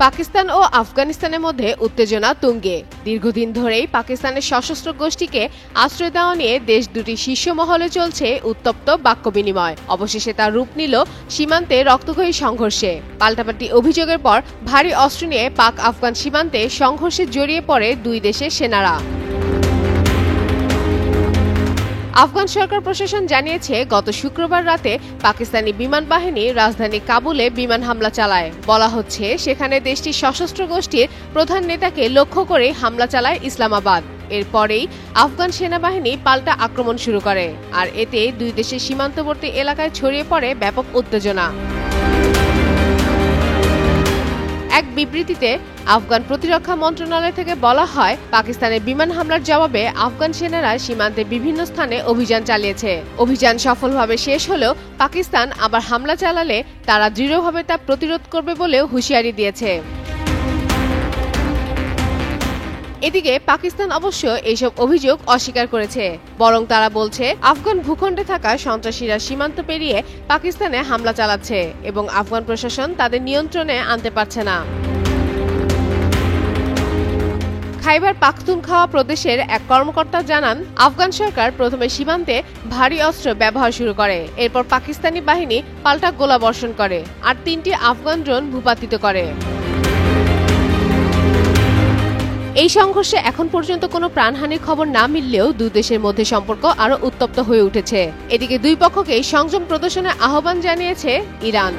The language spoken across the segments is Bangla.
পাকিস্তান ও আফগানিস্তানের মধ্যে উত্তেজনা তুঙ্গে। দীর্ঘদিন ধরেই পাকিস্তানের সশস্ত্র গোষ্ঠীকে আশ্রয় দেওয়া নিয়ে দেশ দুটির শীর্ষ মহলে চলছে উত্তপ্ত বাক্য বিনিময়। অবশেষে তার রূপ নিল সীমান্তে রক্তক্ষয়ী সংঘর্ষে। পাল্টাপাল্টি অভিযোগের পর ভারী অস্ত্র নিয়ে পাক আফগান সীমান্তে সংঘর্ষে জড়িয়ে পড়ে দুই দেশের সেনারা। আফগান সরকার প্রশাসন জানিয়েছে, গত শুক্রবার রাতে পাকিস্তানি বিমান বাহিনী রাজধানী কাবুলে বিমান হামলা চালায়। বলা হচ্ছে, সেখানে দেশটির সশস্ত্র গোষ্ঠীর প্রধান নেতাকে লক্ষ্য করে হামলা চালায় ইসলামাবাদ। এরপরেই আফগান সেনাবাহিনী পাল্টা আক্রমণ শুরু করে, আর এতে দুই দেশের সীমান্তবর্তী এলাকায় ছড়িয়ে পড়ে ব্যাপক উত্তেজনা। এক বিবৃতিতে আফগান প্রতিরক্ষা মন্ত্রণালয় থেকে বলা হয়, পাকিস্তানের বিমান হামলার জবাবে আফগান সেনারা সীমান্তে বিভিন্ন স্থানে অভিযান চালিয়েছে। অভিযান সফলভাবে শেষ হলেও পাকিস্তান আবার হামলা চালালে তারা দৃঢ়ভাবে তা প্রতিরোধ করবে বলেও হুঁশিয়ারি দিয়েছে। এদিকে পাকিস্তান অবশ্য এইসব অভিযোগ অস্বীকার করেছে। বরং তারা বলছে, আফগান ভূখণ্ডে থাকা সন্ত্রাসীরা সীমান্ত পেরিয়ে পাকিস্তানে হামলা চালাচ্ছে এবং আফগান প্রশাসন তাদের নিয়ন্ত্রণে আনতে পারছে না। খাইবার পাখতুনখাওয়া প্রদেশের এক কর্মকর্তা জানান, আফগান সরকার প্রথমে সীমান্তে ভারী অস্ত্র ব্যবহার শুরু করে। এরপর পাকিস্তানি বাহিনী পাল্টা গোলাবর্ষণ করে আর 3টি আফগান ড্রোন ভূপাতিত করে। এই সংঘর্ষে এখন পর্যন্ত কোনো প্রাণহানির খবর না মিললেও দুই দেশের মধ্যে সম্পর্ক আরও উত্তপ্ত হয়ে উঠেছে। এদিকে দুই পক্ষকেই সংযম প্রদর্শনের আহ্বান জানিয়েছে ইরান।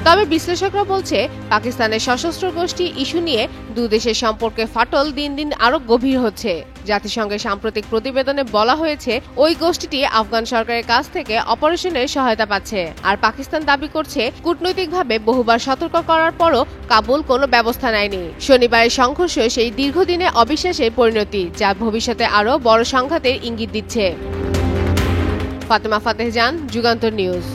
তবে বিশ্লেষকরা বলছে, পাকিস্তানের সশস্ত্র গোষ্ঠী ইস্যু নিয়ে দুই দেশের সম্পর্কে ফাটল দিন দিন আরও গভীর হচ্ছে। জাতিসংঘের সাম্প্রতিক প্রতিবেদনে বলা হয়েছে, ওই গোষ্ঠীটি আফগান সরকারের কাছ থেকে অপারেশনের সহায়তা পাচ্ছে। আর পাকিস্তান দাবি করছে, কূটনৈতিকভাবে বহুবার সতর্ক করার পরও কাবুল কোনো ব্যবস্থা নেয়নি। শনিবারের সংঘর্ষ সেই দীর্ঘদিনে অবিশ্বাসের পরিণতি, যা ভবিষ্যতে আরও বড় সংঘাতের ইঙ্গিত দিচ্ছে। ফাতেমা ফাতেহ জান, যুগান্তর নিউজ।